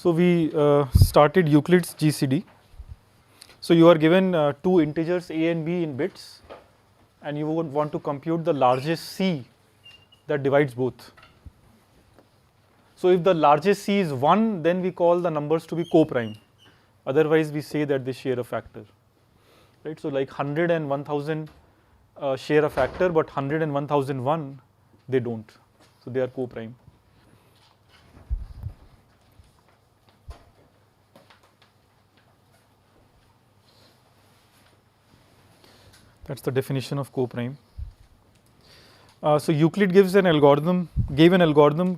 So we started Euclid's GCD. So you are given two integers a and b in bits, and you would want to compute the largest c that divides both. So if the largest c is 1, then we call the numbers to be co-prime. Otherwise we say that they share a factor. Right? So like 100 and 1000 share a factor, but 100 and 1001 they don't. So they are co-prime. That's the definition of co-prime. So Euclid gave an algorithm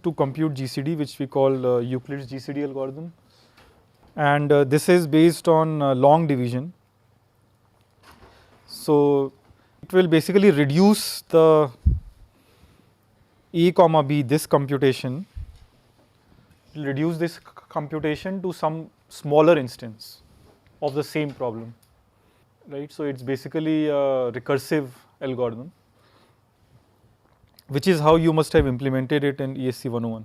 to compute GCD, which we call Euclid's GCD algorithm, and this is based on long division. So it will basically reduce the a comma b, this computation, it will reduce this computation to some smaller instance of the same problem. Right, so it's basically a recursive algorithm, which is how you must have implemented it in ESC 101.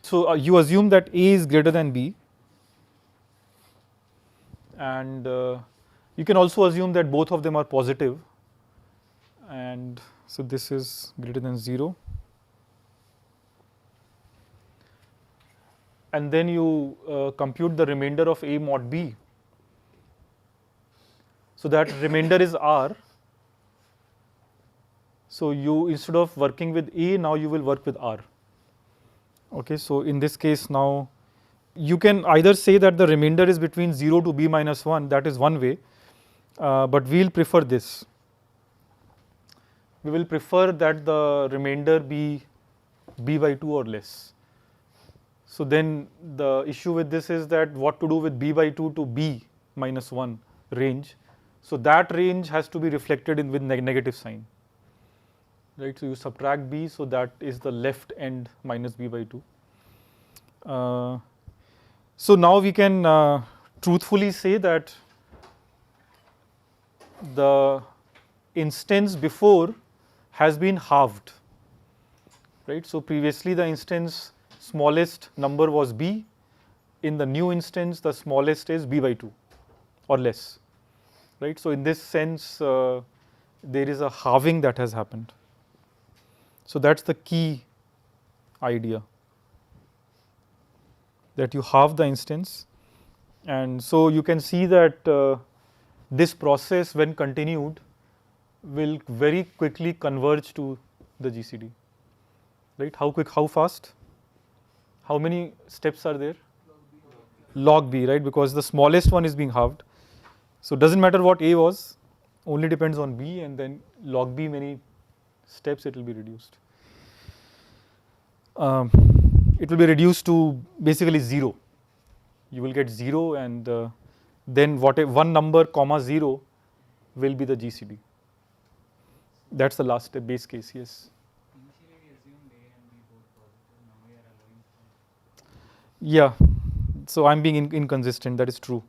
So you assume that A is greater than B, and you can also assume that both of them are positive, and so this is greater than 0, and then you compute the remainder of A mod B. So that remainder is R. So you, instead of working with A, now you will work with R. Okay, so in this case now you can either say that the remainder is between 0 to b minus 1, that is one way, but we will prefer this. We will prefer that the remainder be b by 2 or less. So then the issue with this is that what to do with b by 2 to b minus 1 range. So that range has to be reflected in with negative sign. Right, so you subtract b, so that is the left end minus b by 2. So now we can truthfully say that the instance before has been halved. Right, so previously the instance smallest number was b. In the new instance, the smallest is b by 2 or less. Right, so in this sense, there is a halving that has happened. So that's the key idea, that you halve the instance, and so you can see that this process, when continued, will very quickly converge to the GCD. Right? How quick? How fast? How many steps are there? Log b, right? Because the smallest one is being halved. So it doesn't matter what A was, only depends on B, and then log b many steps it will be reduced. It will be reduced to basically 0. You will get 0, and then one number comma 0 will be the GCD. That's the last step, base case, yes. Initially we assumed A and B both positive, now we are allowing for. Yeah, so I'm being inconsistent, that is true.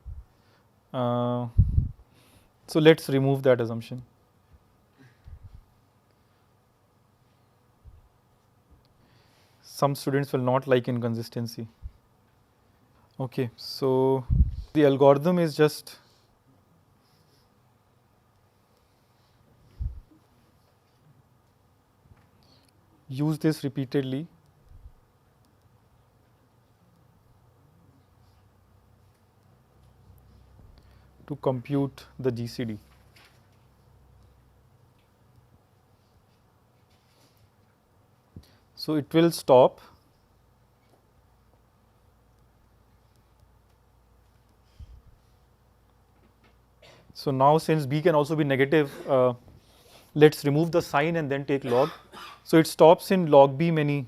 So let's remove that assumption. Some students will not like inconsistency. Okay, so the algorithm is just use this repeatedly. To compute the GCD. So it will stop. So now since b can also be negative, let's remove the sign and then take log. So it stops in log b many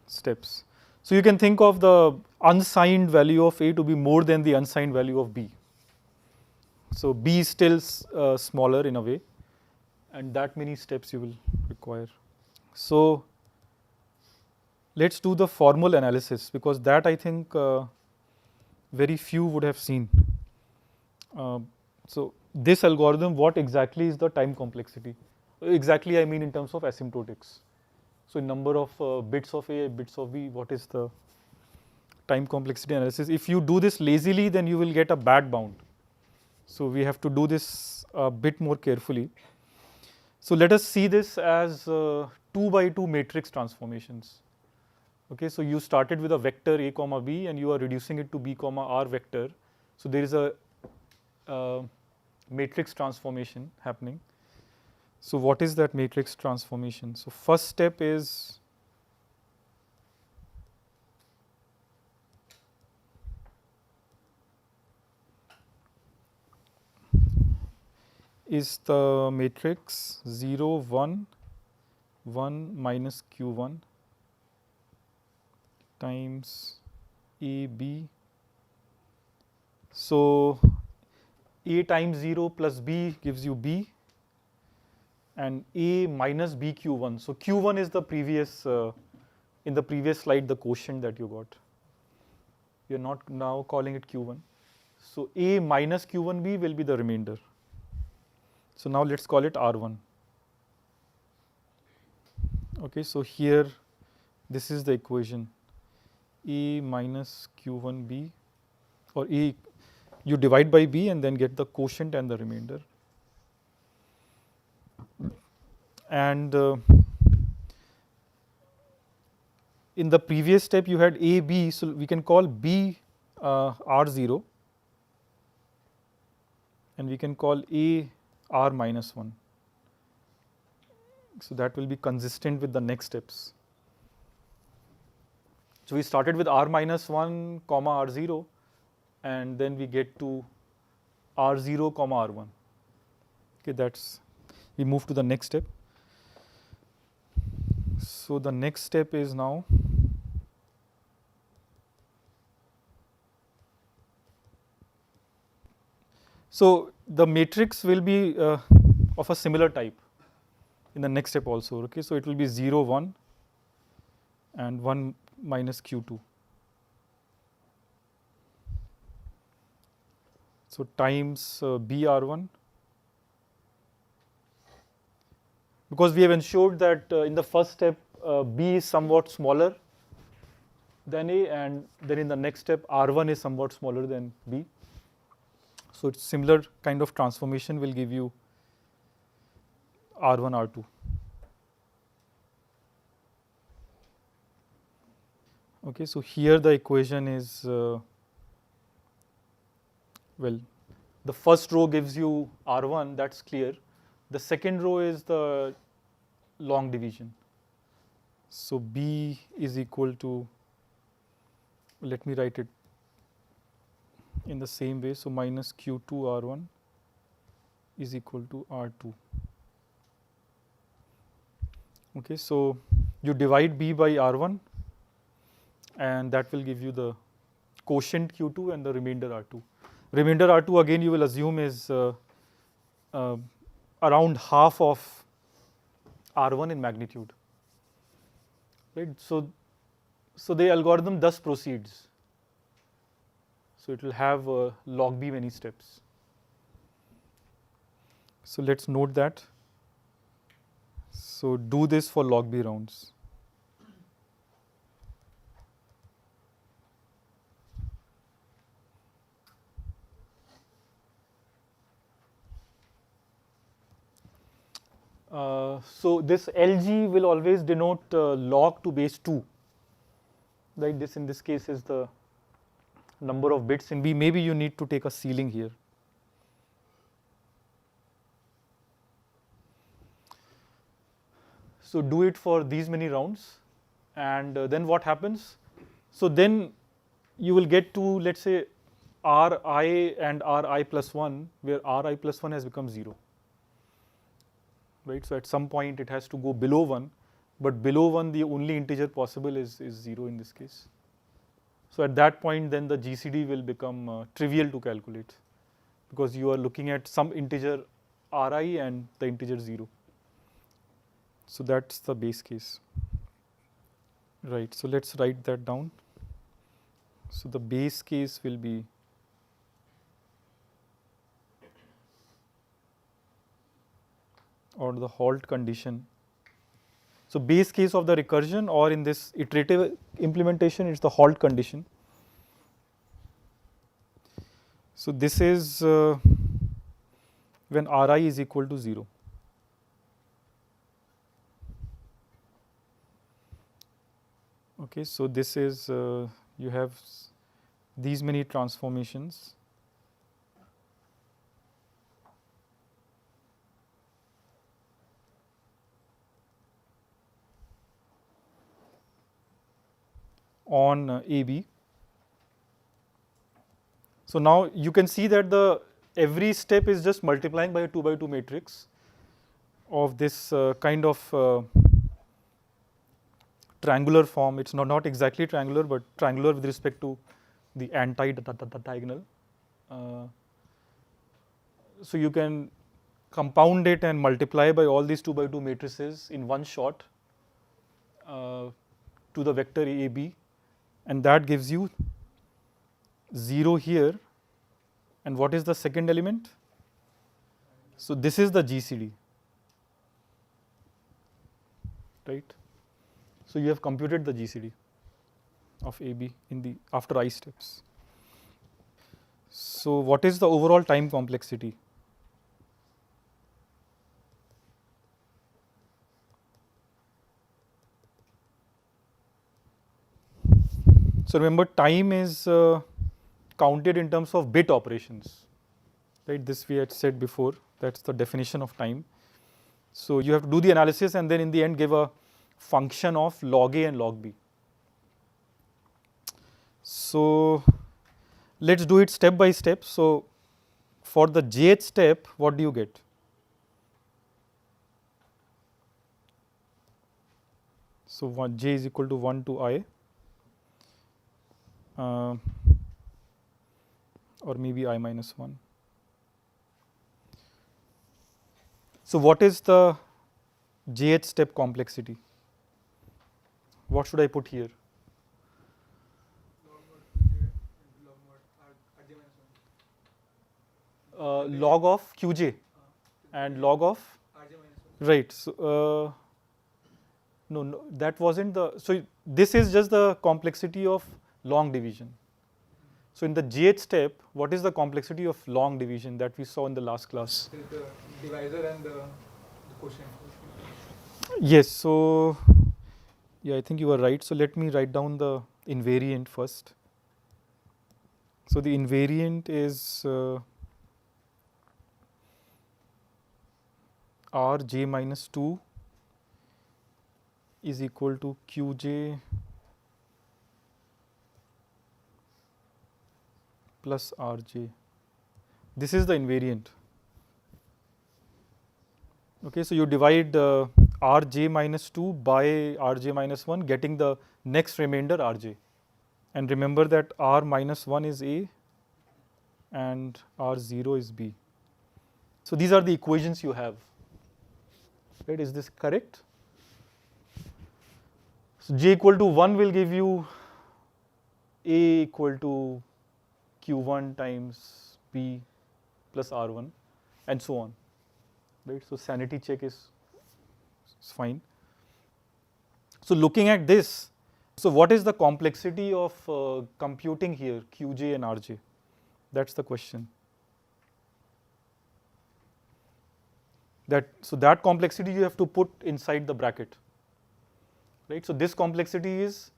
steps. So you can think of the unsigned value of A to be more than the unsigned value of B. So B is still smaller in a way, and that many steps you will require. So let's do the formal analysis, because that I think very few would have seen. So this algorithm, what exactly is the time complexity? Exactly, I mean in terms of asymptotics. So in number of bits of A, bits of B, what is the time complexity analysis? If you do this lazily, then you will get a bad bound. So we have to do this a bit more carefully. So let us see this as 2 by 2 matrix transformations. Okay, so you started with a vector A comma B and you are reducing it to B comma R vector. So there is a matrix transformation happening. So what is that matrix transformation? So first step is the matrix 0, 1, 1 minus Q1 times AB. So A times 0 plus B gives you B, and A minus BQ1. So Q1 is the previous, in the previous slide, the quotient that you got. You're not now calling it Q1. So A minus Q1B will be the remainder. So now let's call it R1. Okay, so here this is the equation. A minus Q1B, or A, you divide by B and then get the quotient and the remainder. And in the previous step you had A, B, so we can call B R0, and we can call A R minus 1. So that will be consistent with the next steps. So we started with R minus 1 comma R0, and then we get to R0 comma R1. Okay, that's, we move to the next step. So the next step is now so the matrix will be of a similar type in the next step also. Okay, so it will be 0, 1 and 1 minus Q2. So times BR1, because we have ensured that in the first step B is somewhat smaller than A, and then in the next step R1 is somewhat smaller than B. So it's similar kind of transformation will give you R1, R2. Okay, so here the equation is, well, the first row gives you R1, that's clear. The second row is the long division. So B is equal to, let me write it in the same way. So minus Q2 R1 is equal to R2. Okay, so you divide B by R1, and that will give you the quotient Q2 and the remainder R2. Remainder R2 again you will assume is around half of R1 in magnitude. Right? So the algorithm thus proceeds. So it will have log B many steps. So let's note that. So do this for log B rounds. So this LG will always denote log to base 2. Right? This in this case is the number of bits in B. Maybe you need to take a ceiling here. So do it for these many rounds, and then what happens? So then you will get to, let's say, Ri and Ri plus 1, where Ri plus 1 has become 0. Right? So at some point it has to go below 1, but below 1 the only integer possible is 0 in this case. So at that point then the GCD will become trivial to calculate, because you are looking at some integer Ri and the integer 0. So that's the base case. Right, so let's write that down. So the base case will be or the halt condition. So base case of the recursion, or in this iterative implementation, it's the halt condition. So this is when Ri is equal to 0. Okay, so this is you have these many transformations. On AB. So now you can see that the every step is just multiplying by a 2 by 2 matrix of this kind of triangular form. It's not exactly triangular, but triangular with respect to the anti-diagonal. So you can compound it and multiply by all these 2 by 2 matrices in one shot to the vector AB, and that gives you 0 here. And what is the second element? So this is the GCD, right? So you have computed the GCD of AB in the after I steps. So what is the overall time complexity? So remember, time is counted in terms of bit operations, right? This we had said before, that's the definition of time. So you have to do the analysis and then in the end give a function of log A and log B. So let's do it step by step. So for the jth step, what do you get? So j is equal to 1 to I, or maybe I minus 1. So what is the jth step complexity? What should I put here? Log of Qj and log of right. So no, that wasn't the. So this is just the complexity of long division. So in the jth step, what is the complexity of long division that we saw in the last class? The divisor and the quotient. Yes. So yeah, I think you are right. So let me write down the invariant first. So the invariant is Rj minus 2 is equal to Qj plus Rj. This is the invariant. Okay, so you divide Rj minus 2 by Rj minus 1, getting the next remainder Rj. And remember that R minus 1 is A and R0 is B. So these are the equations you have. Right, is this correct? So j equal to 1 will give you A equal to Q1 times B plus R1 and so on. Right, so sanity check is fine. So looking at this, so what is the complexity of computing here Qj and Rj? That's the question. So that complexity you have to put inside the bracket, right? So this complexity is,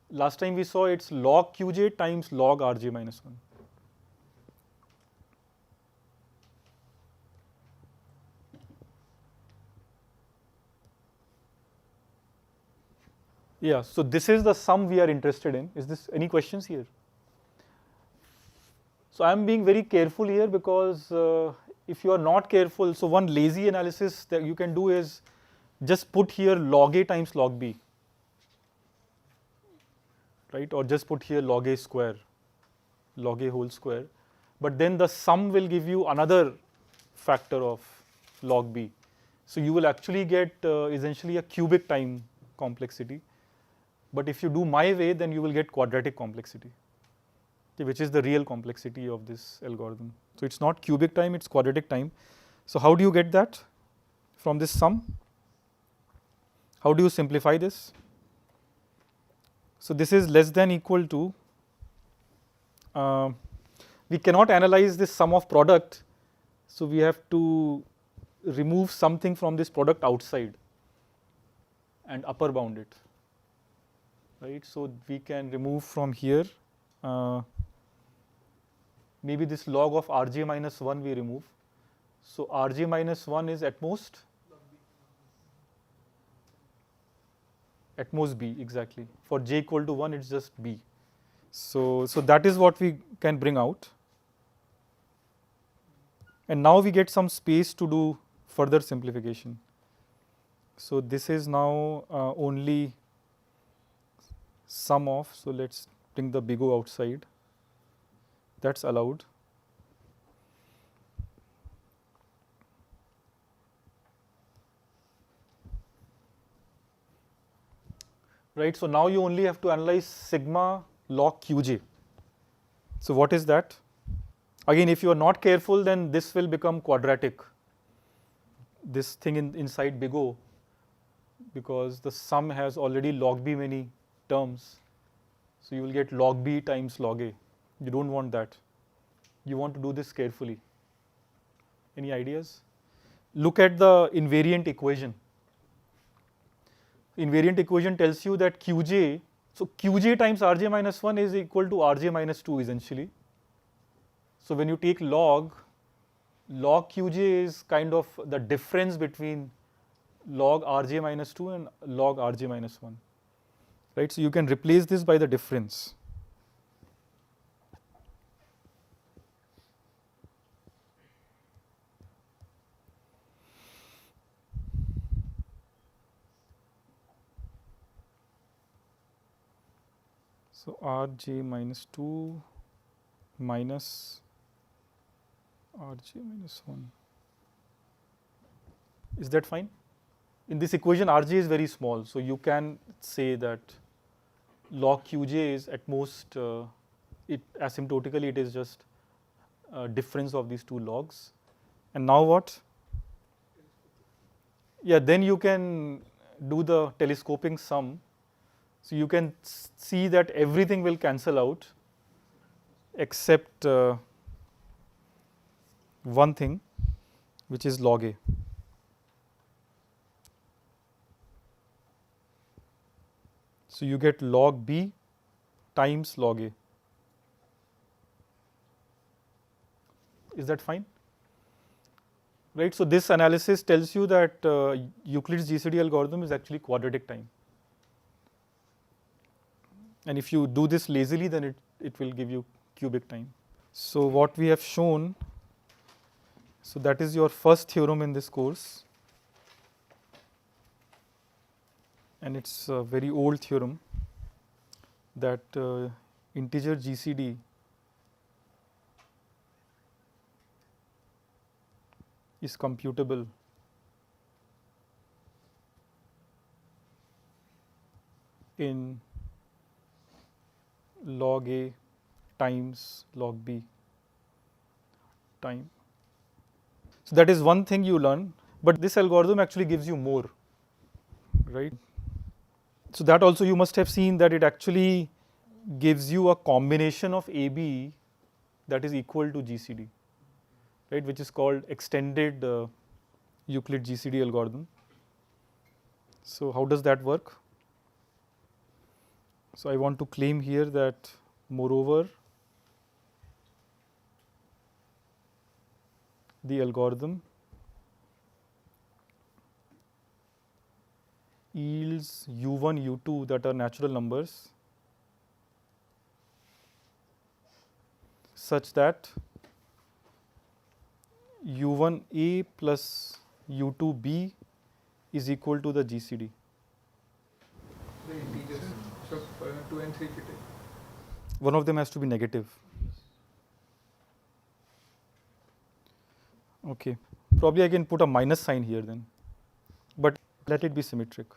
last time we saw it's log Qj times log Rj minus 1. Yeah, so this is the sum we are interested in. Is this any questions here? So I am being very careful here because if you are not careful, so one lazy analysis that you can do is just put here log A times log B, right? Or just put here log A square, log A whole square. But then the sum will give you another factor of log B. So you will actually get essentially a cubic time complexity. But if you do my way, then you will get quadratic complexity, okay, which is the real complexity of this algorithm. So it's not cubic time, it's quadratic time. So how do you get that from this sum? How do you simplify this? So this is less than equal to, we cannot analyze this sum of product, so we have to remove something from this product outside and upper bound it, right? So we can remove from here, maybe this log of rj minus 1 we remove. So rj minus 1 is at most b, exactly. For j equal to 1, it's just b. So that is what we can bring out. And now we get some space to do further simplification. So this is now only sum of, so let's bring the big O outside. That's allowed. Right, so now you only have to analyze sigma log qj. So what is that? Again, if you are not careful, then this will become quadratic, this thing inside big O, because the sum has already log b many terms. So you will get log b times log a. You don't want that. You want to do this carefully. Any ideas? Look at the invariant equation. Invariant equation tells you that qj, so qj times rj minus 1 is equal to rj minus 2 essentially. So when you take log qj is kind of the difference between log rj minus 2 and log rj minus 1, right? So you can replace this by the difference. So rj minus 2 minus rj minus 1. Is that fine? In this equation, rj is very small, so you can say that log qj is at most, asymptotically it is just a difference of these two logs. And now what? Yeah, then you can do the telescoping sum. So you can see that everything will cancel out except one thing, which is log a. So you get log b times log a. Is that fine? Right, so this analysis tells you that Euclid's GCD algorithm is actually quadratic time. And if you do this lazily, then it will give you cubic time. So what we have shown, so that is your first theorem in this course. And it's a very old theorem that integer GCD is computable in log a times log b time. So that is one thing you learn, but this algorithm actually gives you more, right? So that also you must have seen that it actually gives you a combination of AB that is equal to GCD, right, which is called extended Euclid GCD algorithm. So how does that work? So I want to claim here that moreover the algorithm yields u1, u2 that are natural numbers such that u1a plus u2b is equal to the GCD. The integers, so 2 and 3 fit. One of them has to be negative. Okay, probably I can put a minus sign here then, but let it be symmetric.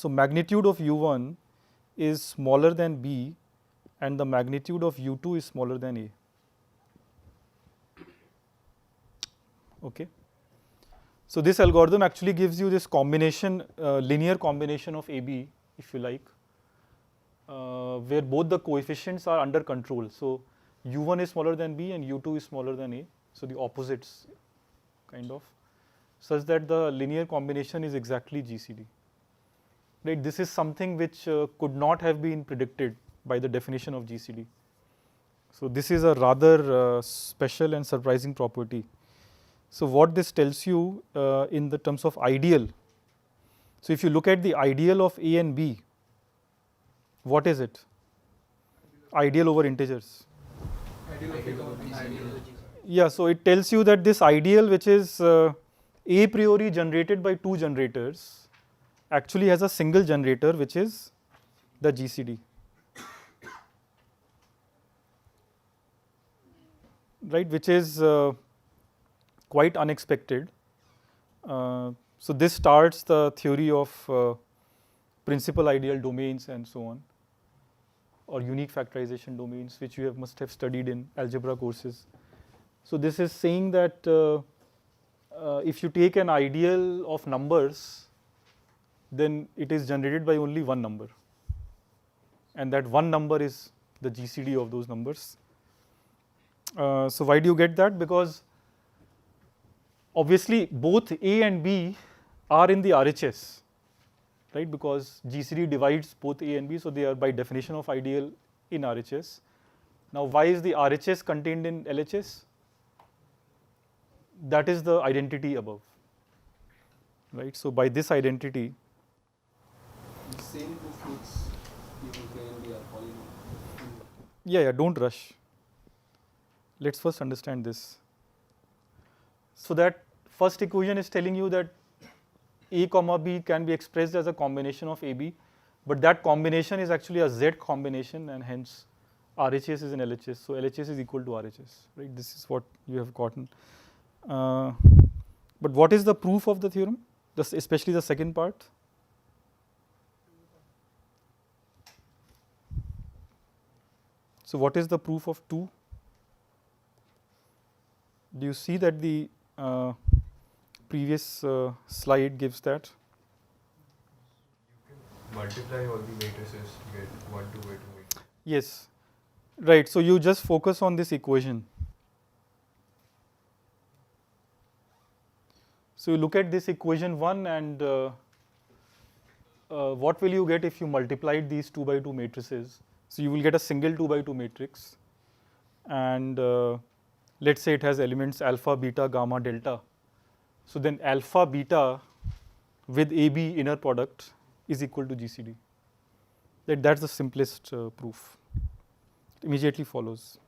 So magnitude of u1 is smaller than b and the magnitude of u2 is smaller than a. Okay. So this algorithm actually gives you this combination, linear combination of AB, if you like, where both the coefficients are under control. So u1 is smaller than b and u2 is smaller than a. So the opposites, kind of, such that the linear combination is exactly GCD. Right? This is something which could not have been predicted by the definition of GCD. So this is a rather special and surprising property. So what this tells you in the terms of ideal. So if you look at the ideal of A and B, what is it? Ideal over integers. Ideal of economics. Yeah, so it tells you that this ideal, which is a priori generated by two generators, actually has a single generator, which is the GCD. Right, which is quite unexpected. So this starts the theory of principal ideal domains and so on, or unique factorization domains, which you must have studied in algebra courses. So this is saying that if you take an ideal of numbers, then it is generated by only one number, and that one number is the GCD of those numbers. So why do you get that? Because obviously both A and B are in the RHS, right? Because GCD divides both A and B, so they are by definition of ideal in RHS. Now why is the RHS contained in LHS? That is the identity above, right? So by this identity, The same proof makes even K and B are polynomial. yeah, don't rush. Let's first understand this. So that first equation is telling you that A comma B can be expressed as a combination of AB, but that combination is actually a Z combination, and hence RHS is in LHS. So LHS is equal to RHS, right? This is what you have gotten. But what is the proof of the theorem, especially the second part? So what is the proof of 2? Do you see that the previous slide gives that? Multiply all the matrices to get 1, 2 by 2 matrix. Yes, right. So you just focus on this equation. So you look at this equation 1, and what will you get if you multiplied these 2 by 2 matrices? So you will get a single 2 by 2 matrix, and let's say it has elements alpha, beta, gamma, delta. So then alpha, beta with AB inner product is equal to GCD. That's the simplest proof. It immediately follows.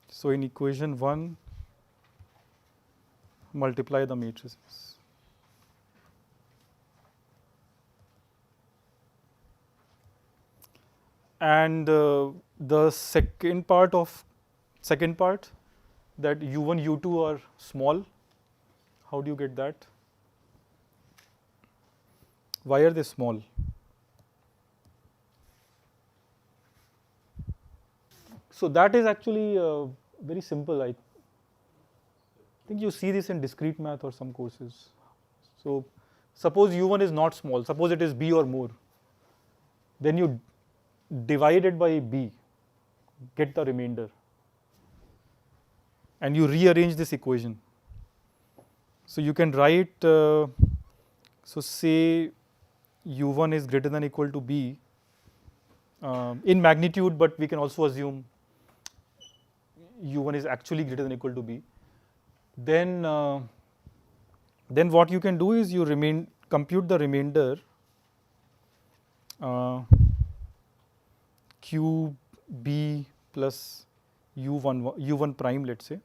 So in equation 1, multiply the matrices. And the second part that u1, u2 are small. How do you get that? Why are they small? So that is actually very simple. I think you see this in discrete math or some courses. So suppose u1 is not small, suppose it is b or more, then you divide it by b, get the remainder, and you rearrange this equation. So you can write, so say u1 is greater than or equal to b in magnitude, but we can also assume u1 is actually greater than or equal to b. Then what you can do is you compute the remainder qb plus u1 prime, let's say,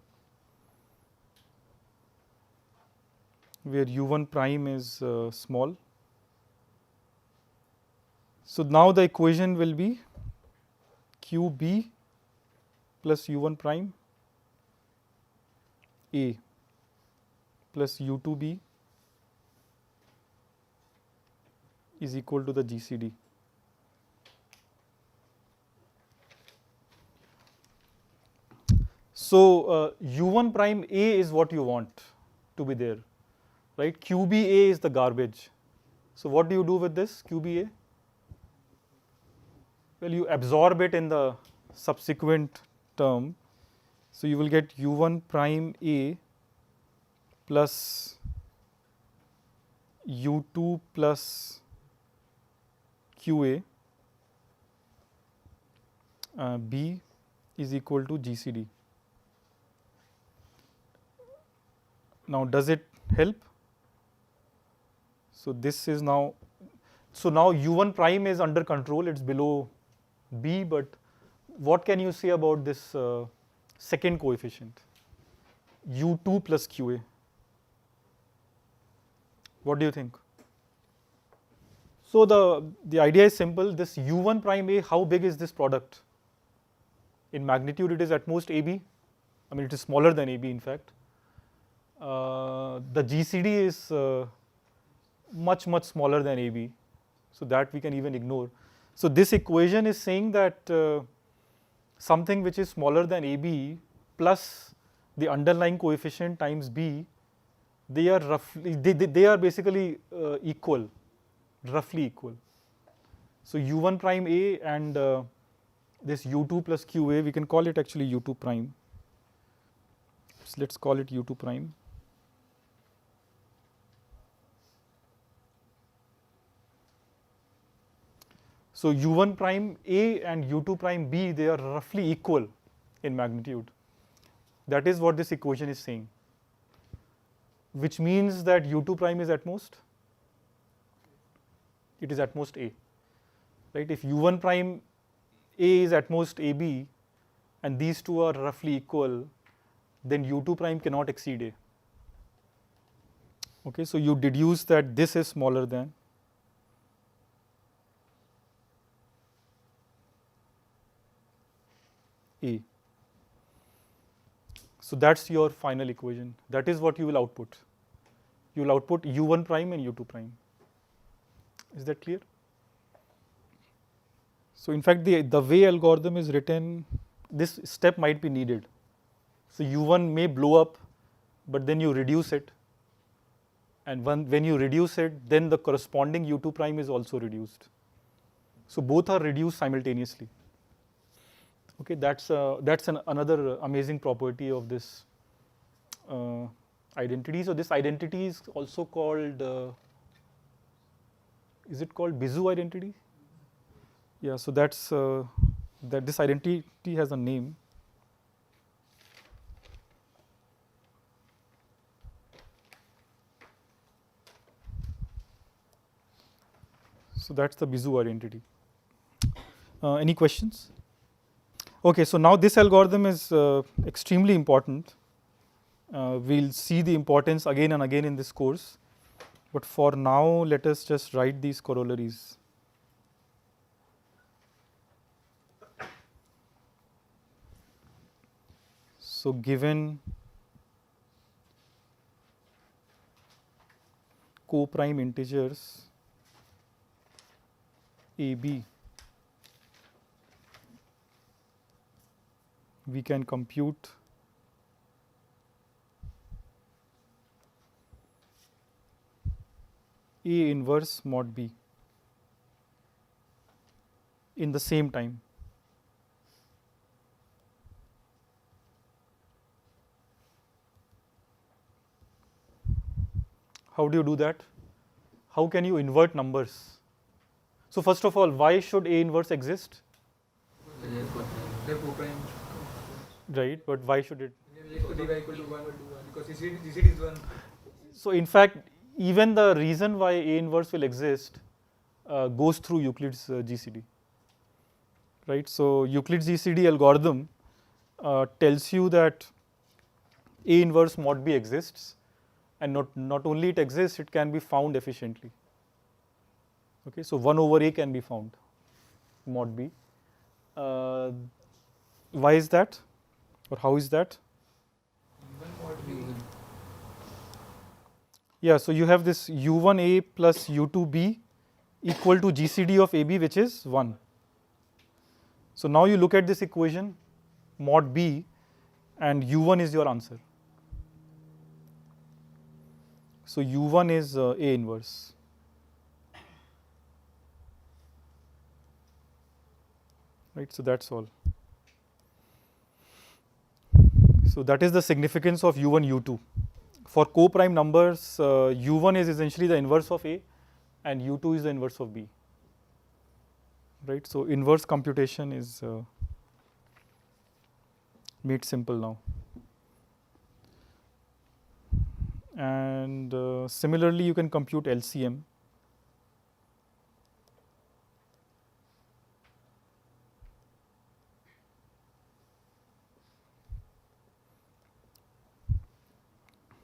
where u1 prime is small. So now the equation will be qb plus u1 prime a. plus U2B is equal to the GCD. So U1 prime A is what you want to be there, right? QBA is the garbage. So what do you do with this QBA? Well, you absorb it in the subsequent term. So you will get U1 prime A plus U2 plus QA B is equal to GCD. Now, does it help? So this is now, so now U1 prime is under control, it's below B, but what can you say about this second coefficient, U2 plus QA? What do you think? So the idea is simple, this U1 prime A, how big is this product? In magnitude, it is at most AB. I mean, it is smaller than AB, in fact. The GCD is much smaller than AB, so that we can even ignore. So this equation is saying that something which is smaller than AB plus the underlying coefficient times B, they are roughly, they are basically equal, roughly equal. So U1 prime A and this U2 plus QA, we can call it actually U2 prime. So let's call it U2 prime. So U1 prime A and U2 prime B, they are roughly equal in magnitude. That is what this equation is saying, which means that U2 prime is at most, it is at most A, right? If U1 prime A is at most AB and these two are roughly equal, then U2 prime cannot exceed A. Okay, so you deduce that this is smaller than A. So that's your final equation. That is what you will output. You will output U1 prime and U2 prime. Is that clear? So in fact, the way algorithm is written, this step might be needed. So U1 may blow up, but then you reduce it. And when you reduce it, then the corresponding U2 prime is also reduced. So both are reduced simultaneously. Okay, that's another amazing property of this identity. So this identity is also called, is it called Bezier identity? Yeah, so that's that this identity has a name. So that's the Bezier identity. Any questions? Okay, so now this algorithm is extremely important. We'll see the importance again and again in this course. But for now, let us just write these corollaries. So given co-prime integers AB, we can compute A inverse mod B in the same time. How do you do that? How can you invert numbers? So first of all, why should A inverse exist? Their co-prime. Right, but why should it? Dy equal to 1 because GCD is 1. So in fact, even the reason why A inverse will exist goes through Euclid's GCD. Right, so Euclid's GCD algorithm tells you that A inverse mod B exists, and not only it exists, it can be found efficiently. Okay, so 1 over A can be found, mod B. Why is that, or how is that? Even mod B. Yeah, so you have this u1a plus u2b equal to GCD of AB, which is 1. So now you look at this equation, mod B, and u1 is your answer. So u1 is A inverse. Right, so that's all. So that is the significance of u1, u2. For co-prime numbers, u1 is essentially the inverse of A and u2 is the inverse of B. Right, so inverse computation is made simple now. And similarly, you can compute LCM.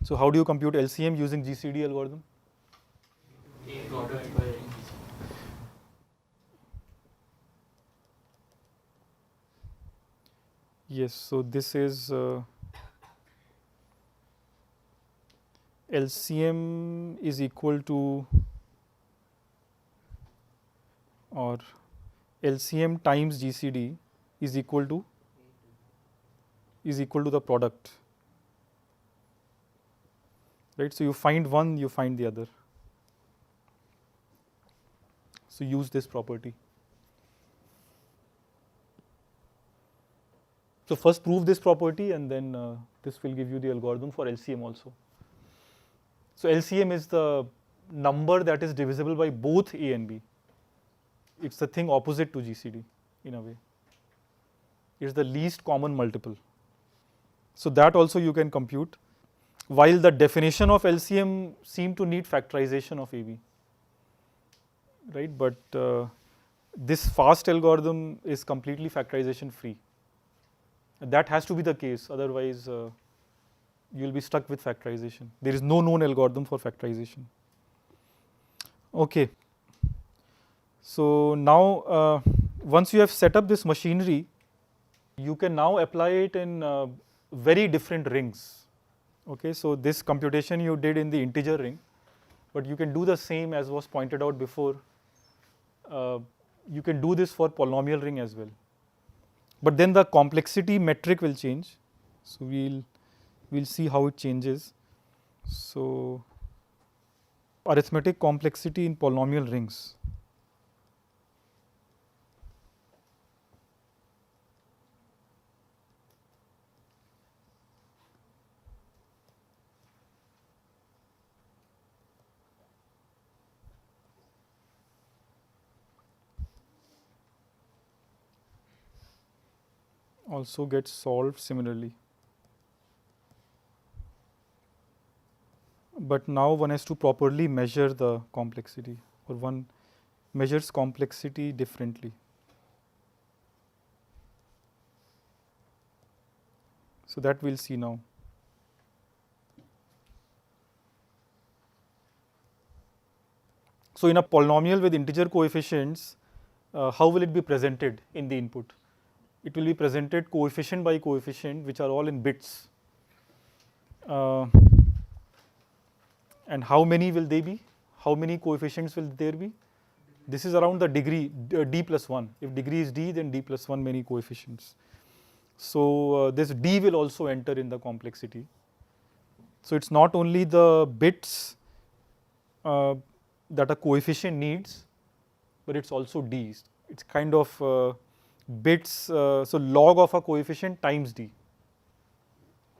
So how do you compute LCM using GCD algorithm? A product by Yes, so this is LCM is equal to, or LCM times GCD is equal to the product. Right, so you find one, you find the other. So use this property. So first prove this property and then this will give you the algorithm for LCM also. So LCM is the number that is divisible by both A and B. It's the thing opposite to GCD in a way. It's the least common multiple. So that also you can compute, while the definition of LCM seem to need factorization of AB. Right, but this fast algorithm is completely factorization free. That has to be the case, otherwise you will be stuck with factorization. There is no known algorithm for factorization. Okay. So now once you have set up this machinery, you can now apply it in very different rings. Okay, so this computation you did in the integer ring, but you can do the same as was pointed out before. You can do this for polynomial ring as well. But then the complexity metric will change. So we'll see how it changes. So arithmetic complexity in polynomial rings. Also gets solved similarly. But now one has to properly measure the complexity, or one measures complexity differently. So that we'll see now. So in a polynomial with integer coefficients, how will it be presented in the input? It will be presented coefficient by coefficient, which are all in bits. And how many will they be? How many coefficients will there be? This is around the degree d plus 1. If degree is d, then d plus 1 many coefficients. So this d will also enter in the complexity. So it's not only the bits that a coefficient needs, but it's also d. It's kind of bits, so log of a coefficient times d.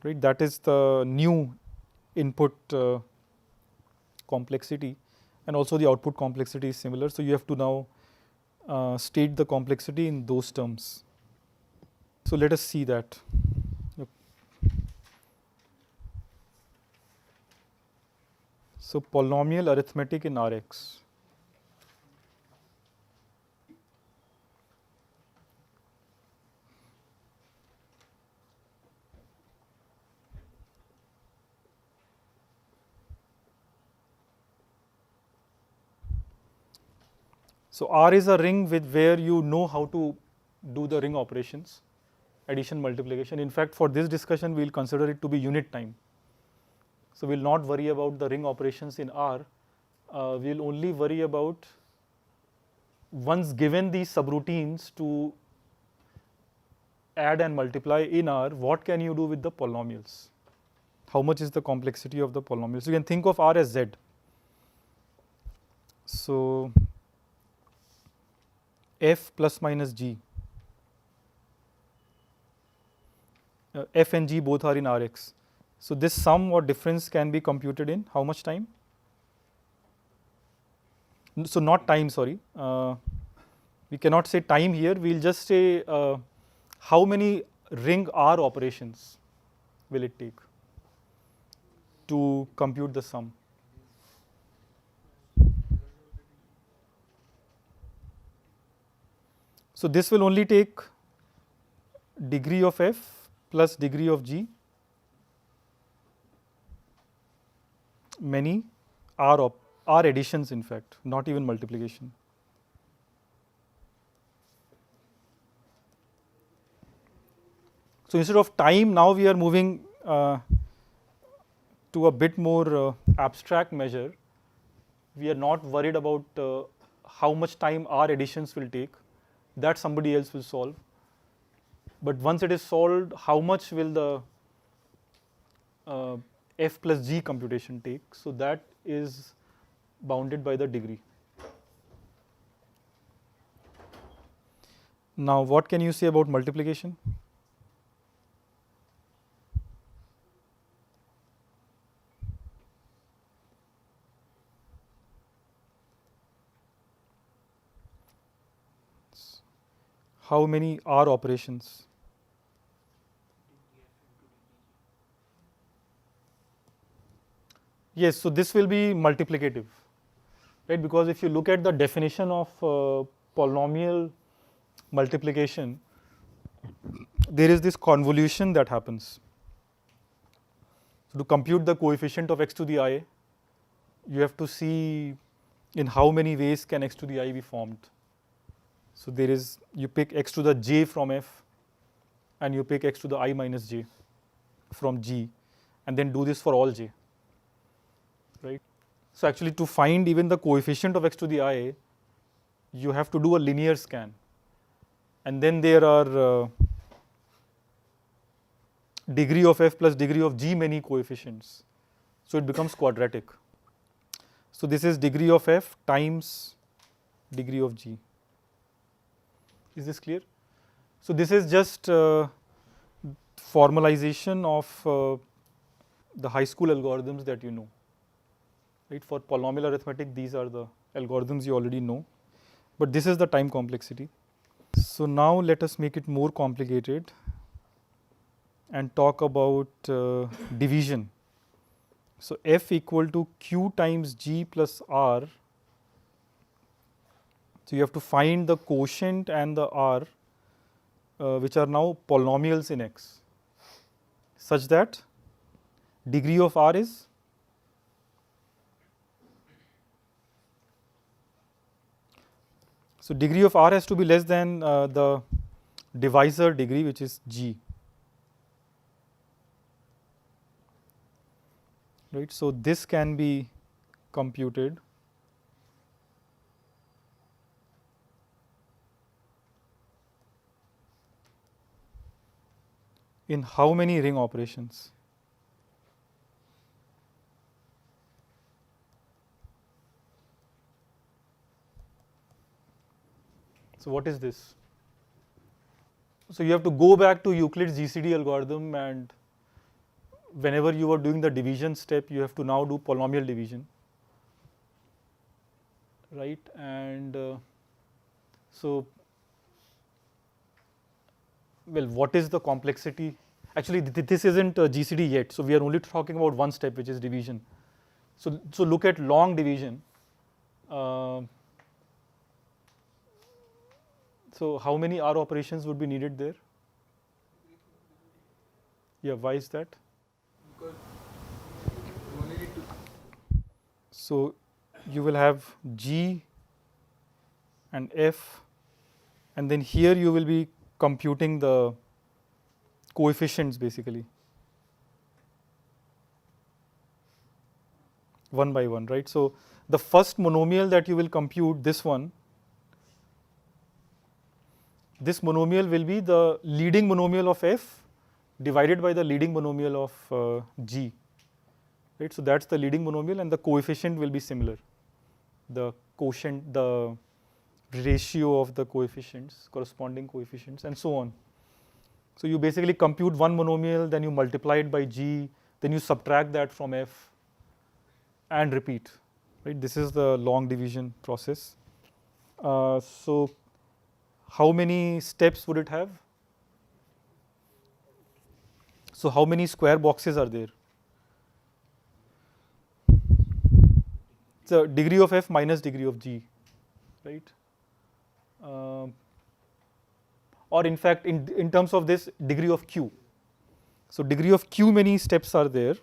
Right, that is the new input complexity, and also the output complexity is similar. So you have to now state the complexity in those terms. So let us see that. Yep. So polynomial arithmetic in Rx. So R is a ring with where you know how to do the ring operations, addition, multiplication. In fact, for this discussion, we will consider it to be unit time. So we'll not worry about the ring operations in R. We'll only worry about, once given these subroutines to add and multiply in R, what can you do with the polynomials? How much is the complexity of the polynomials? You can think of R as Z. So f plus minus g. F and g both are in Rx. So this sum or difference can be computed in how much time? So not time, sorry. We cannot say time here. We'll just say how many ring R operations will it take to compute the sum. So this will only take degree of f plus degree of g, many R additions in fact, not even multiplication. So instead of time, now we are moving to a bit more abstract measure. We are not worried about how much time R additions will take. That somebody else will solve. But once it is solved, how much will the f plus g computation take? So that is bounded by the degree. Now what can you say about multiplication? How many R operations? Yes, so this will be multiplicative, right? Because if you look at the definition of polynomial multiplication, there is this convolution that happens. So to compute the coefficient of x to the I, you have to see in how many ways can x to the I be formed. So there is, you pick x to the j from f and you pick x to the I minus j from g, and then do this for all j, right? So actually to find even the coefficient of x to the I, you have to do a linear scan, and then there are degree of f plus degree of g many coefficients, so it becomes quadratic. So this is degree of f times degree of g. Is this clear? So this is just formalization of the high school algorithms that you know, right? For polynomial arithmetic, these are the algorithms you already know, but this is the time complexity. So now let us make it more complicated and talk about division. So f equal to q times g plus r. So you have to find the quotient and the r which are now polynomials in x, such that degree of r is so degree of r has to be less than the divisor degree, which is g, right? So this can be computed in how many ring operations? So what is this? So you have to go back to Euclid's GCD algorithm, and whenever you are doing the division step, you have to now do polynomial division, right? And so, well, what is the complexity? Actually, this isn't GCD yet, so we are only talking about one step, which is division. So look at long division. So how many R operations would be needed there? Yeah, why is that? Because you only need to. So you will have G and F, and then here you will be computing the coefficients basically. one by one, right? So the first monomial that you will compute, this one, this monomial will be the leading monomial of f divided by the leading monomial of g, right? So that's the leading monomial, and the coefficient will be similar. The quotient, the ratio of the coefficients, corresponding coefficients, and so on. So you basically compute one monomial, then you multiply it by g, then you subtract that from f, and repeat. Right? This is the long division process. So how many steps would it have? So how many square boxes are there? So degree of f minus degree of g, right? Or in fact, in terms of this, degree of q. So degree of q, many steps are there?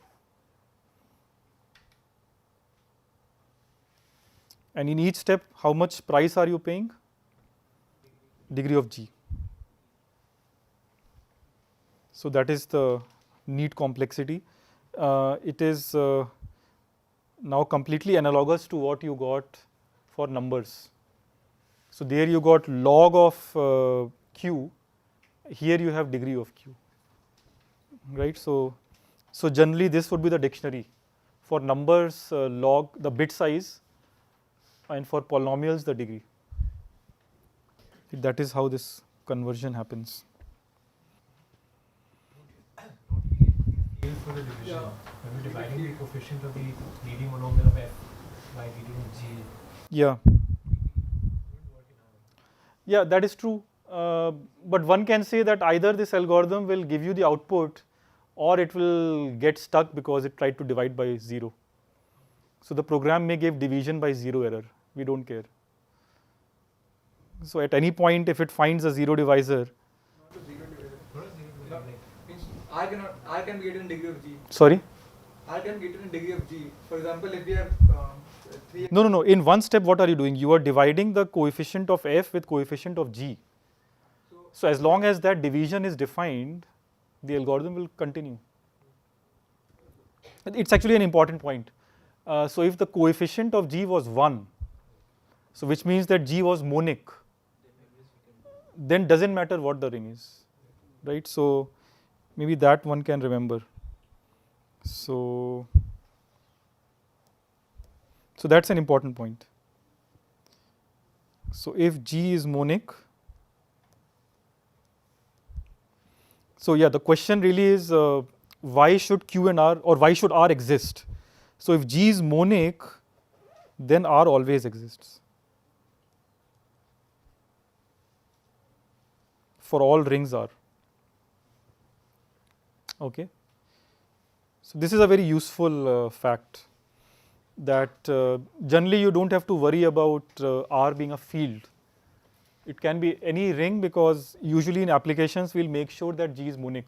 And in each step, how much price are you paying? Degree of g. So that is the neat complexity. It is now completely analogous to what you got for numbers. So there you got log of q, here you have degree of q, right? So generally this would be the dictionary. For numbers, log, the bit size, and for polynomials, the degree. That is how this conversion happens. For the division, Yeah. when we're dividing the coefficient of the leading monomial of f by leading of g, Yeah. Yeah, that is true. But one can say that either this algorithm will give you the output, or it will get stuck because it tried to divide by 0. So the program may give division by 0 error. We don't care. So at any point, if it finds a 0 divisor, Not a zero division. what is the No, means I can get in degree of g. sorry? I can get in degree of g. For example, if we have 3. No. In one step, what are you doing? You are dividing the coefficient of f with coefficient of g. So as long as that division is defined, the algorithm will continue. It's actually an important point. So if the coefficient of g was 1, so which means that g was monic, then doesn't matter what the ring is, right? So maybe that one can remember. So that's an important point. So if g is monic, so yeah, the question really is why should q and r, or why should r exist? So if g is monic, then r always exists for all rings R. Okay. So this is a very useful fact, that generally you don't have to worry about R being a field. It can be any ring, because usually in applications we'll make sure that G is monic.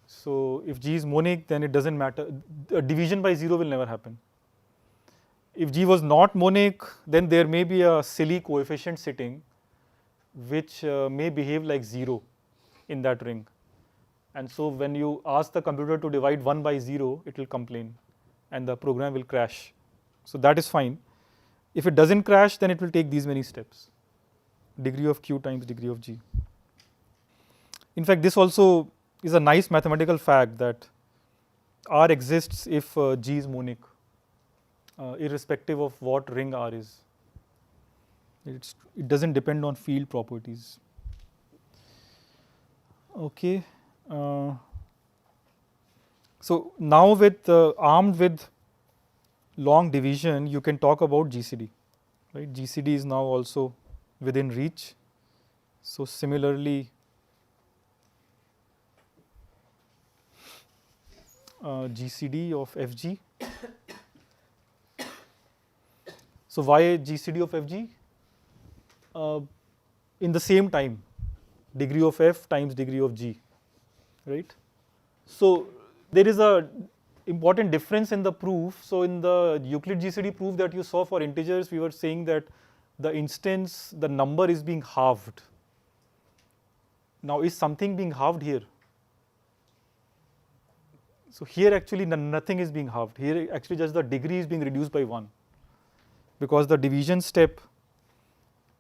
So if G is monic, then it doesn't matter. A division by 0 will never happen. If G was not monic, then there may be a silly coefficient sitting which may behave like 0 in that ring. And so when you ask the computer to divide 1 by 0, it will complain and the program will crash. So that is fine. If it doesn't crash, then it will take these many steps. Degree of q times degree of g. In fact, this also is a nice mathematical fact, that R exists if G is monic, irrespective of what ring R is. It doesn't depend on field properties. Okay. So now with armed with long division, you can talk about GCD. Right? GCD is now also within reach. So similarly, GCD of FG. So why GCD of FG? In the same time, degree of f times degree of g, right? So there is a important difference in the proof. So in the Euclid GCD proof that you saw for integers, we were saying that the instance, the number is being halved. Now is something being halved here? So here actually nothing is being halved. Here actually just the degree is being reduced by 1, because the division step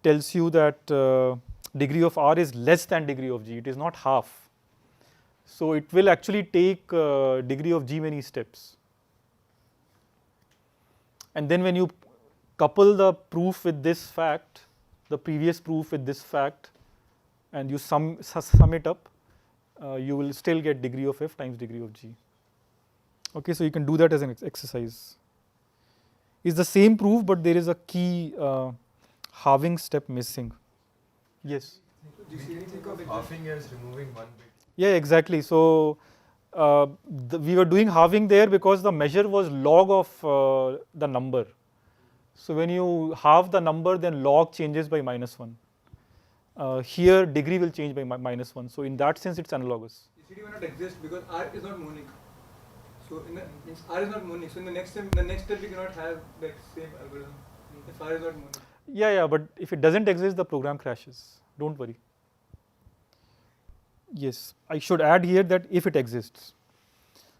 tells you that degree of R is less than degree of G. It is not half. So it will actually take degree of G many steps. And then when you couple the proof with this fact, the previous proof with this fact, and you sum it up, you will still get degree of F times degree of G. Okay, so you can do that as an exercise. It's the same proof, but there is a key halving step missing. Yes. We can think of halving as removing one bit. Yeah, exactly. So we were doing halving there because the measure was log of the number. So when you halve the number, then log changes by -1. Here degree will change by -1. So in that sense, it's analogous. GCD will not exist because R is not monic. So means R is not monic. So in the next step, we cannot have that same algorithm if R is not monic. Yeah, but if it doesn't exist, the program crashes. Don't worry. Yes, I should add here that if it exists.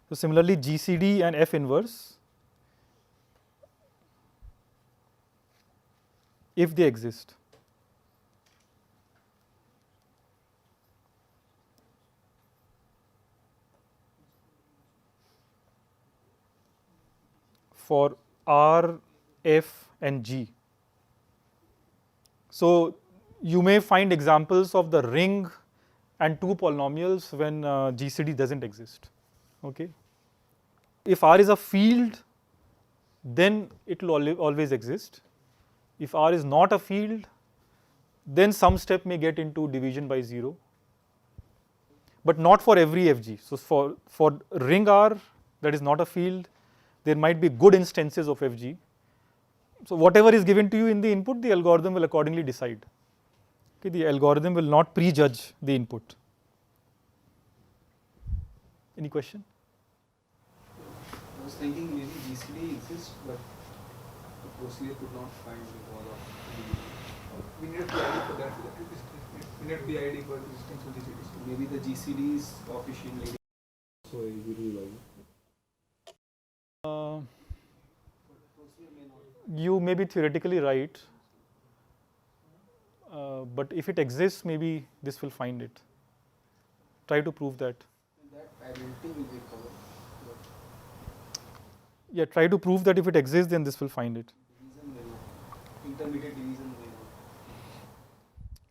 So similarly, GCD and F inverse, if they exist. For R, F and G. So you may find examples of the ring and 2 polynomials when GCD doesn't exist. Okay. If R is a field, then it will always exist. If R is not a field, then some step may get into division by 0, but not for every FG. So for ring R that is not a field, there might be good instances of FG. So whatever is given to you in the input, the algorithm will accordingly decide. Okay, the algorithm will not prejudge the input. Any question? I was thinking maybe GCD exists, but the procedure could not find because of We need a PID for that. We need a PID for existence of GCD. maybe the GCD is coefficient leading. So it will be like. You may be theoretically right, but if it exists, maybe this will find it. Try to prove that. That identity will be covered. Yeah, try to prove that if it exists, then this will find it. Division will not. Intermediate division will not.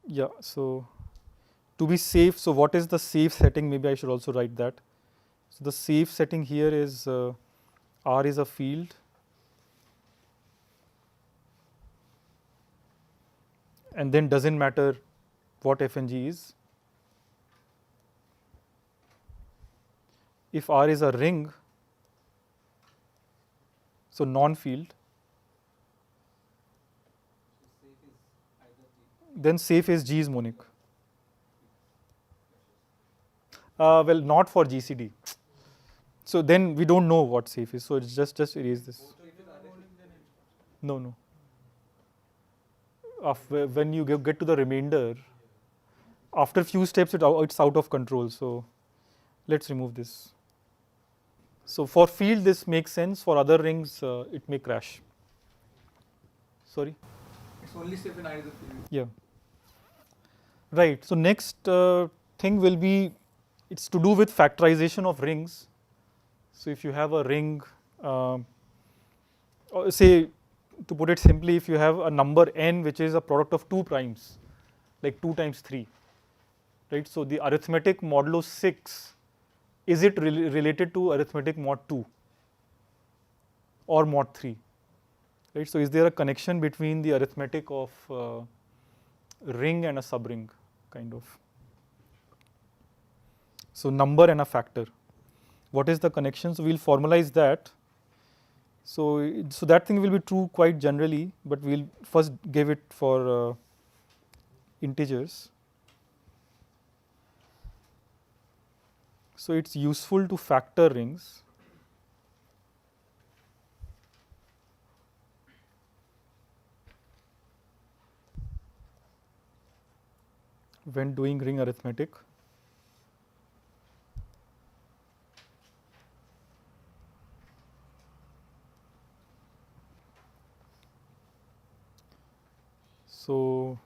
Yeah, so to be safe, so what is the safe setting? Maybe I should also write that. So the safe setting here is R is a field. And then doesn't matter what F and G is. If R is a ring, so non-field, then safe is G is monic. Well, not for GCD. So then we don't know what safe is. So it's just erase this. No. When you get to the remainder, after few steps it's out of control. So let's remove this. So for field this makes sense. For other rings it may crash. Sorry. It's only safe when I is a field. Yeah. Right. So next thing will be, it's to do with factorization of rings. So if you have a ring, say, to put it simply, if you have a number n which is a product of 2 primes, like 2 times 3, right? So the arithmetic modulo 6, is it related to arithmetic mod 2 or mod 3, right? So is there a connection between the arithmetic of ring and a subring, kind of? So number and a factor. What is the connection? So we'll formalize that. So that thing will be true quite generally, but we'll first give it for integers. So it's useful to factor rings. When doing ring arithmetic. So,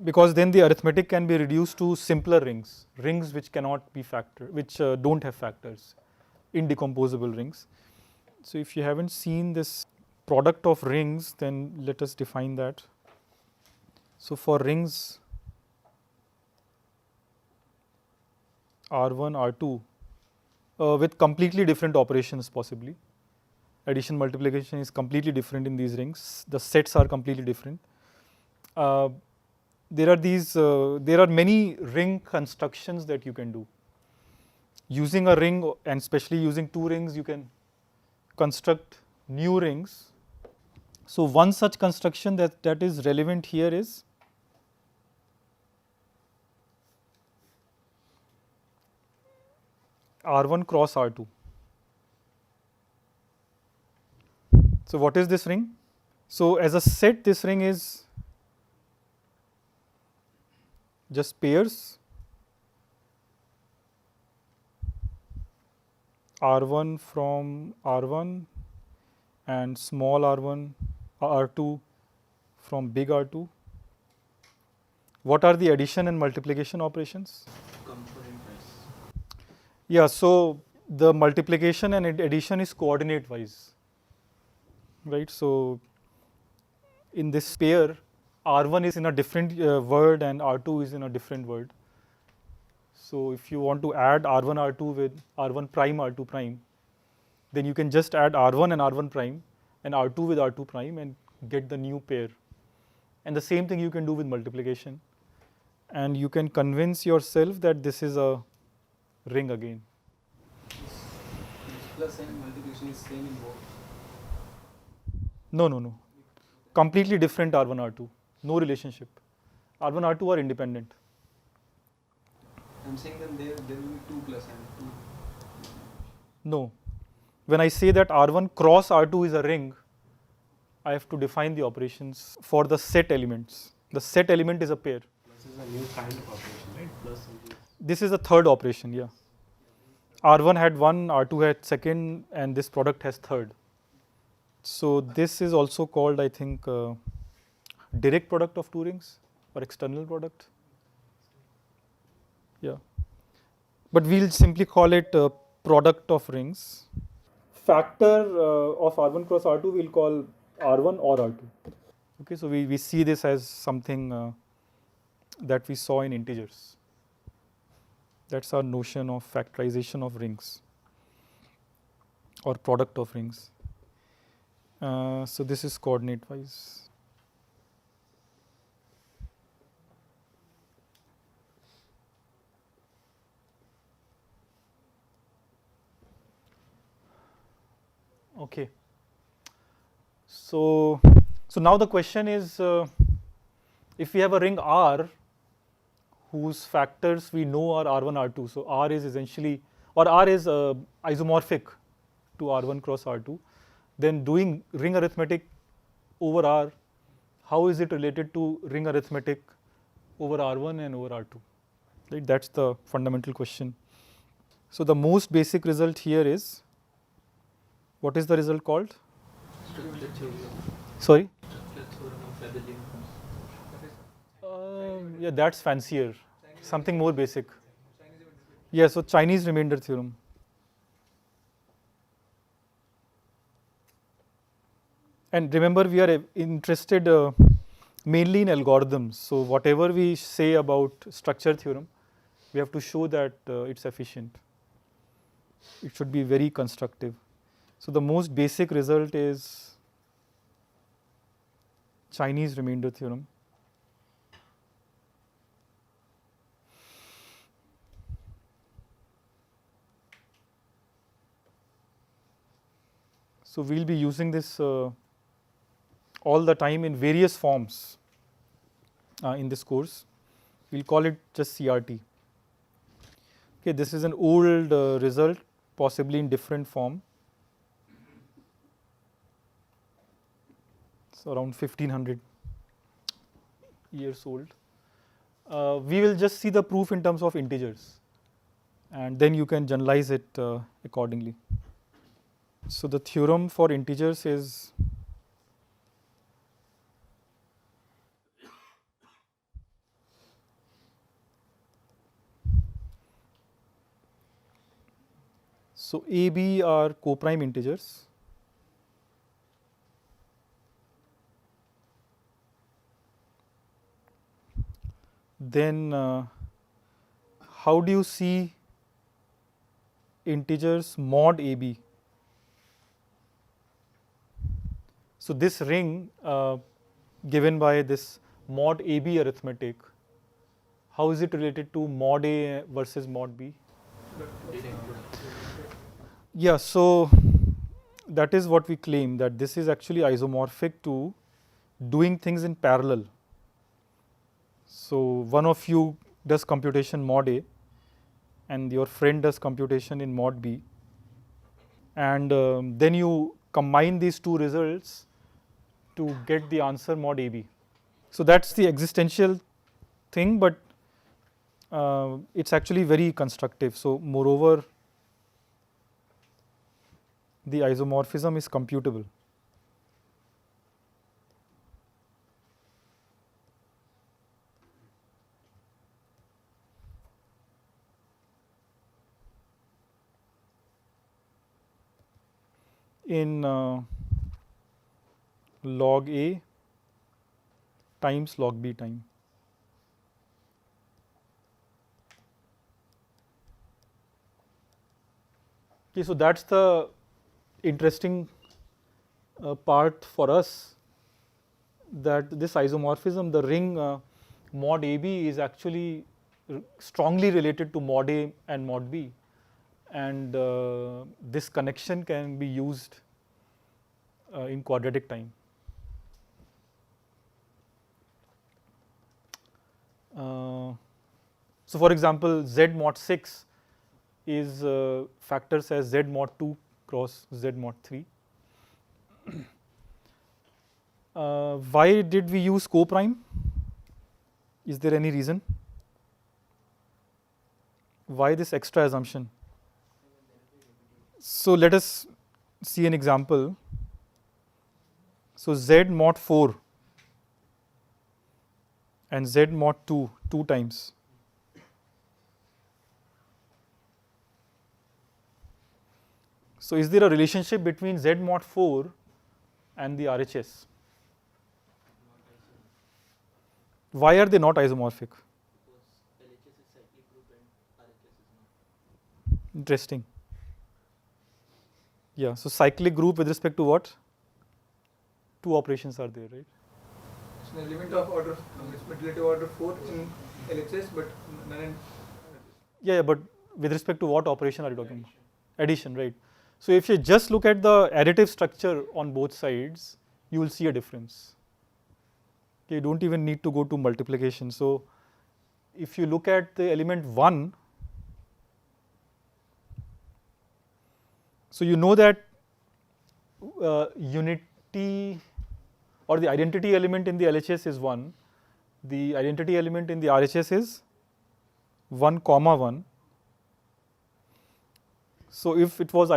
because then the arithmetic can be reduced to simpler rings, rings which cannot be which don't have factors, indecomposable rings. So if you haven't seen this product of rings, then let us define that. So for rings R1, R2 with completely different operations possibly. Addition, multiplication is completely different in these rings. The sets are completely different. There are many ring constructions that you can do. Using a ring, and especially using two rings, you can construct new rings. So one such construction that is relevant here is R1 cross R2. So what is this ring? So as a set, this ring is just pairs R1 from R1 and small r1 R2 from big R2. What are the addition and multiplication operations? Component wise. Yeah, so the multiplication and addition is coordinate wise, right? So in this pair, R1 is in a different word and R2 is in a different word. So if you want to add R1 R2 with R1 prime R2 prime, then you can just add R1 and R1 prime and R2 with R2 prime and get the new pair. And the same thing you can do with multiplication. And you can convince yourself that this is a ring again. Plus and multiplication is same in both. No. Completely different R1 R2. No relationship. R1 R2 are independent. I'm saying that there will be 2 plus and 2. No. When I say that R1 cross R2 is a ring, I have to define the operations for the set elements. The set element is a pair. Plus is a new kind of operation, right? Plus something. This is a third operation, yeah. R1 had one, R2 had second, and this product has third. So this is also called, I think, direct product of two rings or external product. Yeah. But we'll simply call it product of rings. Factor of R1 cross R2 we'll call R1 or R2. Okay, so we see this as something that we saw in integers. That's our notion of factorization of rings or product of rings. So this is coordinate wise. Okay. So now the question is, if we have a ring R whose factors we know are R1, R2, so R is essentially, or R is isomorphic to R1 cross R2, then doing ring arithmetic over R, how is it related to ring arithmetic over R1 and over R2? Right, that's the fundamental question. So the most basic result here is, what is the result called? Sorry? Yeah, that's fancier. Something more basic. Yeah, so Chinese remainder theorem. And remember, we are interested mainly in algorithms. So whatever we say about structure theorem, we have to show that it's efficient. It should be very constructive. So the most basic result is Chinese remainder theorem. So we'll be using this all the time in various forms in this course. We'll call it just CRT. Okay, this is an old result, possibly in different form. So around 1500 years old. We will just see the proof in terms of integers, and then you can generalize it accordingly. So the theorem for integers is So A, B are co-prime integers. Then how do you see integers mod AB? So this ring given by this mod AB arithmetic, how is it related to mod A versus mod B? Yeah, so that is what we claim, that this is actually isomorphic to doing things in parallel. So one of you does computation mod A and your friend does computation in mod B, and then you combine these two results to get the answer mod AB. So that's the existential thing, but it's actually very constructive. So moreover, the isomorphism is computable. In log A times log B time. Okay, so that's the interesting part for us, that this isomorphism, the ring mod AB is actually strongly related to mod A and mod B, and this connection can be used in quadratic time. So for example, Z mod 6 is factors as Z mod 2 cross Z mod 3. Why did we use co-prime? Is there any reason? Why this extra assumption? So let us see an example. So Z mod 4 and Z mod 2 times. So is there a relationship between Z mod 4 and the RHS? Why are they not isomorphic? Interesting. Yeah, so cyclic group with respect to what? Two operations are there, right? It's an element of order, it's relative order 4 in LHS, but none in Yeah, but with respect to what operation are you talking about? Addition, right? So if you just look at the additive structure on both sides, you will see a difference. Okay, you don't even need to go to multiplication. So if you look at the element 1, so you know that unity or the identity element in the LHS is 1, the identity element in the RHS is 1 comma 1. So if it was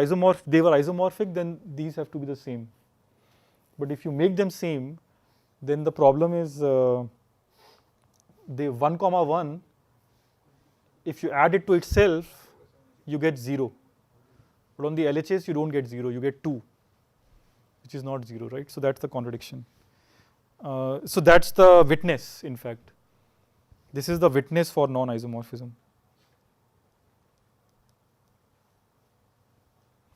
they were isomorphic, then these have to be the same. But if you make them same, then the problem is the 1 comma 1, if you add it to itself, you get 0. But on the LHS, you don't get 0, you get 2, which is not 0, right? So that's the contradiction. So that's the witness, in fact. This is the witness for non-isomorphism.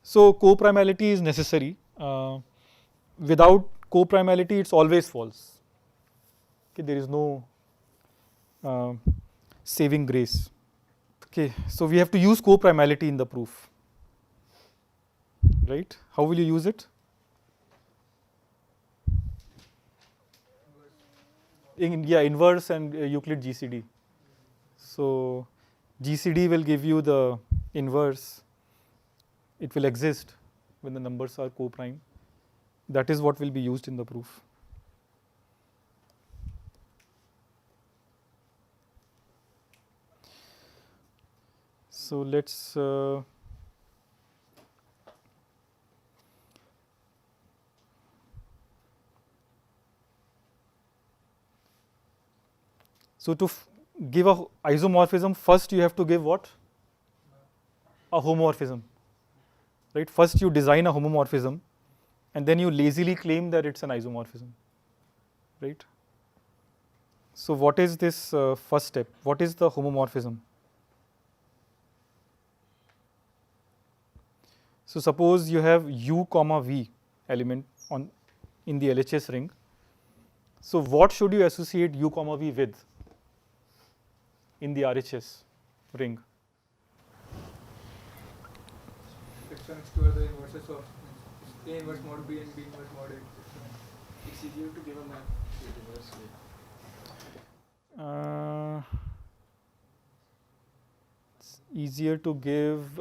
So coprimality is necessary. Without coprimality, it's always false. Okay, there is no saving grace. Okay, so we have to use coprimality in the proof, right? How will you use it? Inverse and Euclid GCD. So GCD will give you the inverse. It will exist when the numbers are co-prime. That is what will be used in the proof. So let's so to give a isomorphism, first you have to give what? A homomorphism. right? First you design a homomorphism and then you lazily claim that it's an isomorphism, right? So what is this first step? What is the homomorphism? So suppose you have u comma v element on in the LHS ring. So what should you associate u comma v with in the RHS ring? X1, X2 are the inverses of A inverse mod B and B inverse mod A. It's easier to give a map to reverse way. It's easier to give,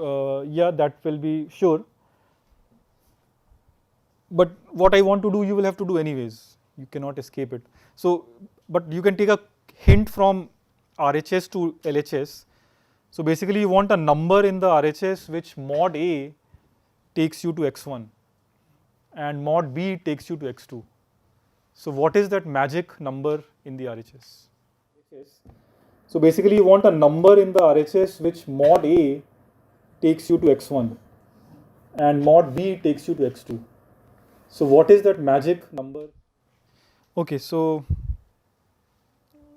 yeah, that will be sure. But what I want to do, you will have to do anyways. You cannot escape it. So, but you can take a hint from RHS to LHS. So basically, you want a number in the RHS which mod A takes you to x1 and mod B takes you to x2. So what is that magic number in the RHS? So basically, you want a number in the RHS which mod A takes you to x1 and mod B takes you to x2. So what is that magic number? Okay, so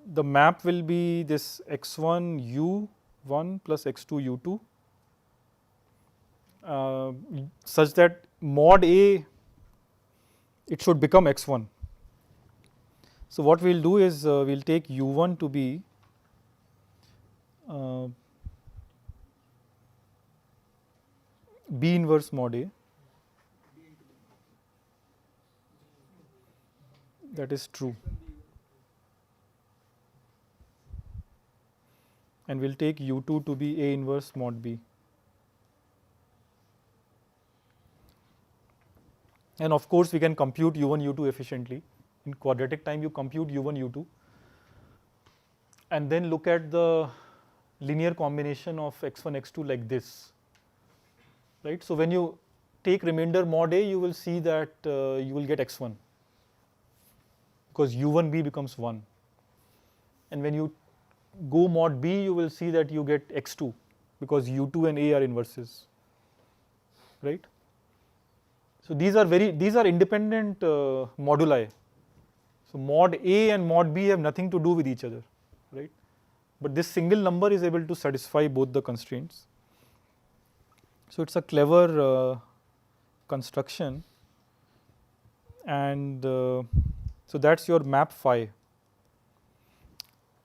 the map will be this x1 u1 plus x2 u2 such that mod A, it should become x1. So what we'll do is we'll take u1 to be B inverse mod A. That is true. And we'll take u2 to be A inverse mod B. And of course, we can compute u1, u2 efficiently. In quadratic time, you compute u1, u2 and then look at the linear combination of x1, x2 like this, right? So when you take remainder mod A, you will see that you will get x1 because u1b becomes 1. And when you go mod B, you will see that you get x2 because u2 and A are inverses, right? So these are independent moduli. So mod A and mod B have nothing to do with each other, right? But this single number is able to satisfy both the constraints. So it's a clever construction, and so that's your map phi.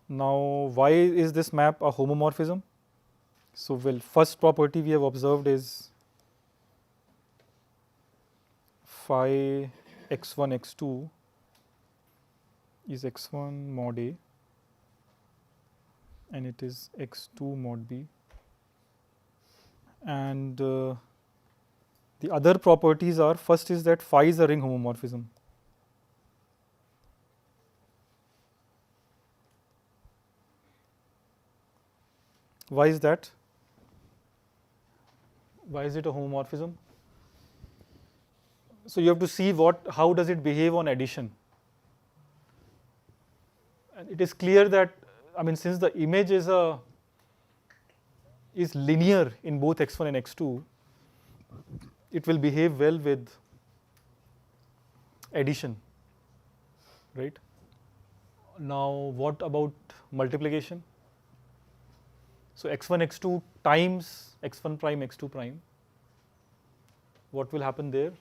Now, why is this map a homomorphism? So, well, first property we have observed is phi x1 x2 is x1 mod A and it is x2 mod B, and the other properties are, first is that phi is a ring homomorphism. Why is that? Why is it a homomorphism? So you have to see how does it behave on addition. And it is clear that, I mean, since the image is linear in both x1 and x2, it will behave well with addition, right? Now, what about multiplication? So x1 x2 times x1 prime x2 prime, what will happen there?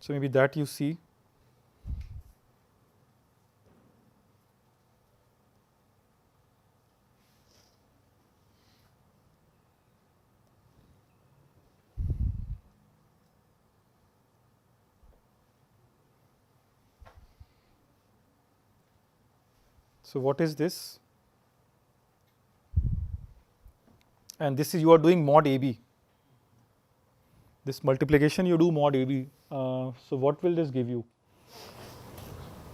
So maybe that you see. So what is this? And this is, you are doing mod AB. This multiplication you do mod AB. So what will this give you?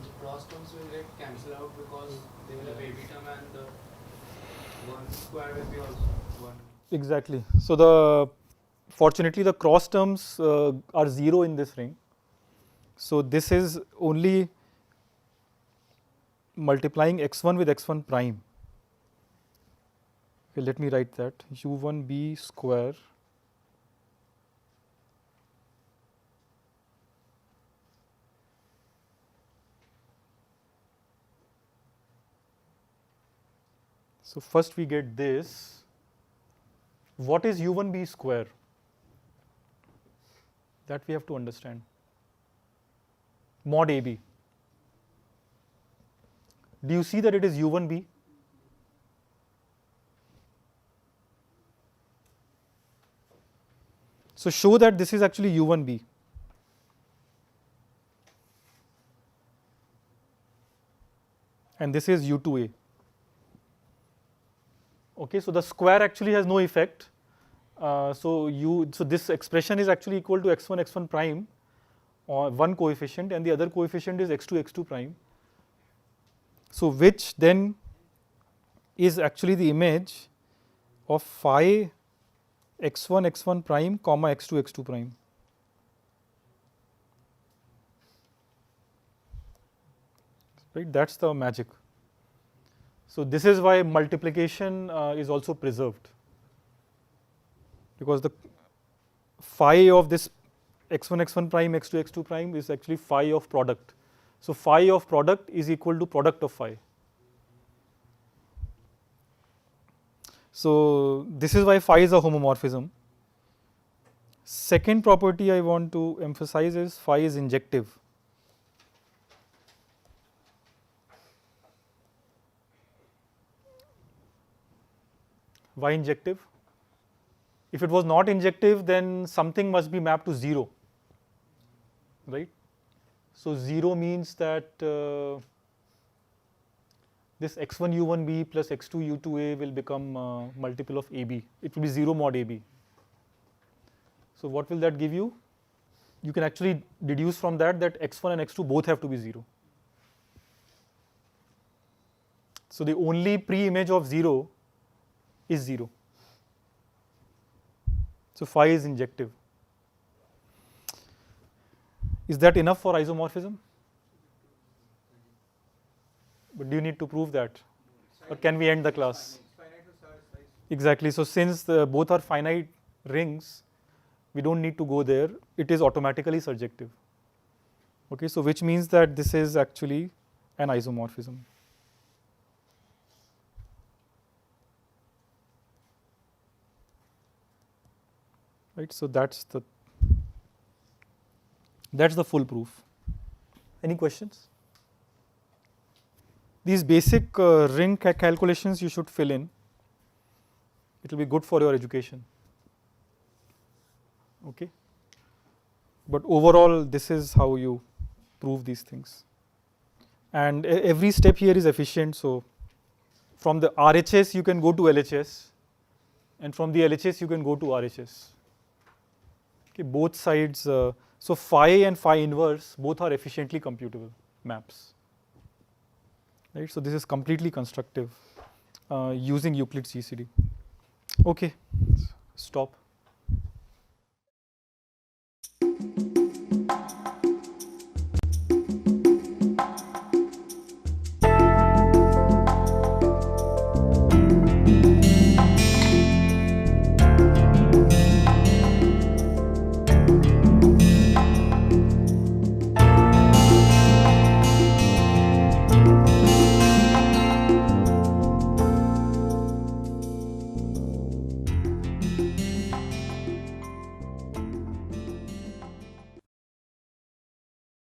The cross terms will get cancelled out because they will have AB term and the 1 square will be also 1. Exactly. So fortunately the cross terms are 0 in this ring. So this is only multiplying x1 with x1 prime, Okay, let me write that. U1b square so first we get this. What is U1b square? That we have to understand. Mod AB. Do you see that it is U1b? So show that this is actually U1b. And this is U2a. Okay, so the square actually has no effect. So this expression is actually equal to x1 prime, or one coefficient, and the other coefficient is x2 prime. So which then is actually the image of phi x1 prime comma x2 prime. Right, that's the magic. So this is why multiplication is also preserved, because the phi of this x1 prime x2 prime is actually phi of product. So phi of product is equal to product of phi. So this is why phi is a homomorphism. Second property I want to emphasize is phi is injective. Why injective? If it was not injective, then something must be mapped to 0, right? So 0 means that this x1 u1b plus x2 u2a will become multiple of ab. It will be 0 mod ab. So what will that give you? You can actually deduce from that x1 and x2 both have to be 0. So the only pre-image of 0 is 0. So phi is injective. Is that enough for isomorphism? But do you need to prove that? Or can we end the class? Finite to size. Exactly. So since both are finite rings, we don't need to go there. It is automatically surjective. Okay, so which means that this is actually an isomorphism. Right, so that's the full proof. Any questions? These basic ring calculations you should fill in. It will be good for your education. Okay. But overall, this is how you prove these things. And every step here is efficient. So from the RHS you can go to LHS, and from the LHS you can go to RHS. Okay, both sides. So phi and phi inverse both are efficiently computable maps. Right. So this is completely constructive using Euclid's GCD. Okay, stop.